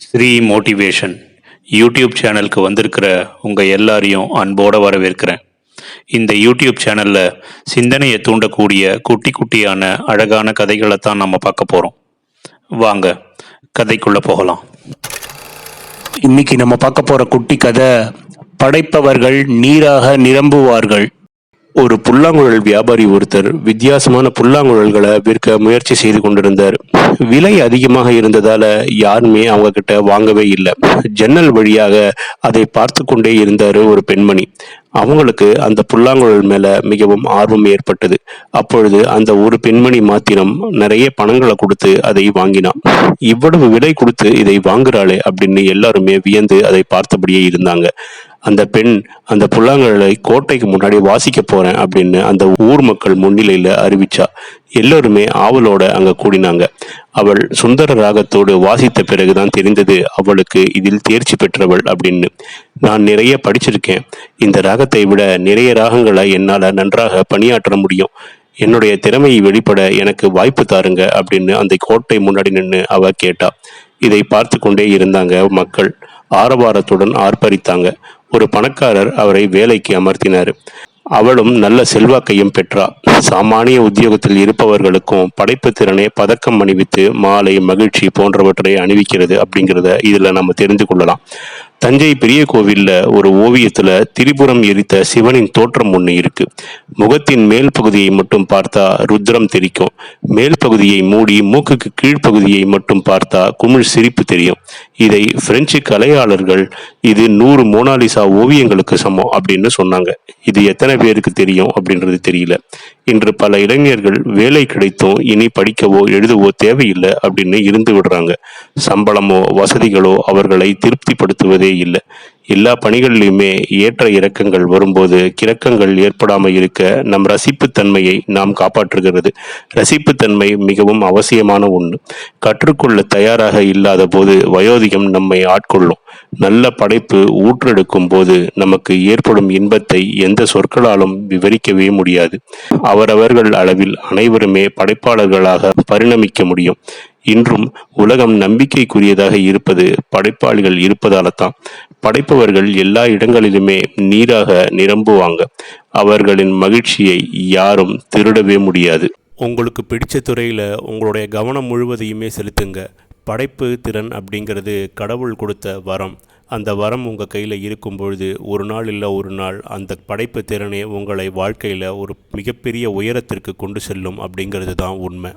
Sri motivation YouTube சேனலுக்கு வந்திருக்கிற உங்கள் எல்லாரையும் அன்போடு வரவேற்கிறேன். இந்த யூடியூப் சேனலில் சிந்தனையை தூண்டக்கூடிய குட்டி குட்டியான அழகான கதைகளை தான் நம்ம பார்க்க போகிறோம். வாங்க கதைக்குள்ளே போகலாம். இன்னைக்கு நம்ம பார்க்க போகிற குட்டி கதை, படைப்பவர்கள் நீராக நிரம்புவார்கள். ஒரு புல்லாங்குழல் வியாபாரி ஒருத்தர் வித்தியாசமான புல்லாங்குழல்களை விற்க முயற்சி செய்து கொண்டிருந்தார். விலை அதிகமாக இருந்ததால யாருமே அவங்க கிட்ட வாங்கவே இல்லை. ஜன்னல் வழியாக அதை பார்த்து கொண்டே இருந்தாரு ஒரு பெண்மணி. அவங்களுக்கு அந்த புல்லாங்குழல் மேல மிகவும் ஆர்வம் ஏற்பட்டது. அப்பொழுது அந்த ஒரு பெண்மணி மாத்திரம் நிறைய பணங்களை கொடுத்து அதை வாங்கினான். இவ்வளவு விலை கொடுத்து இதை வாங்குறாளே அப்படின்னு எல்லாருமே வியந்து அதை பார்த்தபடியே இருந்தாங்க. அந்த பெண் அந்த புல்லாங்குழலை கோட்டைக்கு முன்னாடி வாசிக்க போறேன் அப்படின்னு அந்த ஊர் மக்கள் முன்னிலையில அறிவிச்சா. எல்லோருமே ஆவலோட அங்க கூடினாங்க. அவள் சுந்தர ராகத்தோடு வாசித்த பிறகுதான் தெரிந்தது அவளுக்கு இதில் தேர்ச்சி பெற்றவள் அப்படின்னு. நான் நிறைய படிச்சிருக்கேன். இந்த ராகத்தை விட நிறைய ராகங்களை என்னால நன்றாக பணியாற்ற முடியும். என்னுடைய திறமையை வெளிப்பட எனக்கு வாய்ப்பு தாருங்க அப்படின்னு அந்த கோட்டை முன்னாடி நின்று அவ கேட்டா. இதை பார்த்து கொண்டே இருந்தாங்க மக்கள். ஆரவாரத்துடன் ஆர்ப்பரித்தாங்க. ஒரு பணக்காரர் அவரை வேலைக்கு அமர்த்தினார். அவளும் நல்ல செல்வாக்கையும் பெற்றா. சாமானிய உத்தியோகத்தில் இருப்பவர்களுக்கும் படைப்பு திறனை பதக்கம் அணிவித்து மாலை, மகிழ்ச்சி போன்றவற்றை அணிவிக்கிறது அப்படிங்கிறத இதுல நம்ம தெரிந்து கொள்ளலாம். தஞ்சை பெரிய கோவில்ல ஒரு ஓவியத்துல திரிபுரம் எரித்த சிவனின் தோற்றம் ஒண்ணு இருக்கு. முகத்தின் மேல் பகுதியை மட்டும் பார்த்தா ருத்ரம் தெரிக்கும். மேல் பகுதியை மூடி மூக்குக்கு கீழ்ப்பகுதியை மட்டும் பார்த்தா குமிழ் சிரிப்பு தெரியும். இதை பிரெஞ்சு கலையாளர்கள் இது 100 மோனாலிசா ஓவியங்களுக்கு சமம் அப்படின்னு சொன்னாங்க. இது எத்தனை பேருக்கு தெரியும் அப்படின்றது தெரியல. இன்று பல இளைஞர்கள் வேலை கிடைத்தும் இனி படிக்கவோ எழுதவோ தேவையில்லை அப்படின்னு இருந்து விடுறாங்க. சம்பளமோ வசதிகளோ அவர்களை திருப்திப்படுத்துவதே இல்லை. எல்லா பணிகளிலுமே ஏற்ற இறக்கங்கள் வரும்போது கிறக்கங்கள் ஏற்படாமல் இருக்க நம் ரசிப்புத்தன்மையை நாம் காப்பாற்றுகிறது. ரசிப்புத்தன்மை மிகவும் அவசியமான ஒன்று. கற்றுக்கொள்ள தயாராக இல்லாத போது வயோதிகம் நம்மை ஆட்கொள்ளும். நல்ல படைப்பு ஊற்றெடுக்கும் போது நமக்கு ஏற்படும் இன்பத்தை எந்த சொற்களாலும் விவரிக்கவே முடியாது. அவரவர்கள் அளவில் அனைவருமே படைப்பாளர்களாக பரிணமிக்க முடியும். இன்றும் உலகம் நம்பிக்கைக்குரியதாக இருப்பது படைப்பாளிகள் இருப்பதால தான். படைப்பவர்கள் எல்லா இடங்களிலுமே நீராக நிரம்புவாங்க. அவர்களின் மகிழ்ச்சியை யாரும் திருடவே முடியாது. உங்களுக்கு பிடிச்ச துறையில் உங்களுடைய கவனம் முழுவதையுமே செலுத்துங்க. படைப்பு திறன் அப்படிங்கிறது கடவுள் கொடுத்த வரம். அந்த வரம் உங்கள் கையில் இருக்கும் பொழுது ஒரு நாள் இல்லை ஒரு நாள் அந்த படைப்பு திறனே உங்களை வாழ்க்கையில் ஒரு மிகப்பெரிய உயரத்திற்கு கொண்டு செல்லும் அப்படிங்கிறது தான் உண்மை.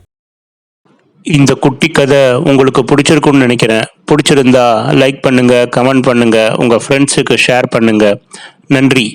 இந்த குட்டி கதை உங்களுக்கு பிடிச்சிருக்குன்னு நினைக்கிறேன். பிடிச்சிருந்தா லைக் பண்ணுங்கள், கமெண்ட் பண்ணுங்கள், உங்கள் ஃப்ரெண்ட்ஸுக்கு ஷேர் பண்ணுங்கள். நன்றி.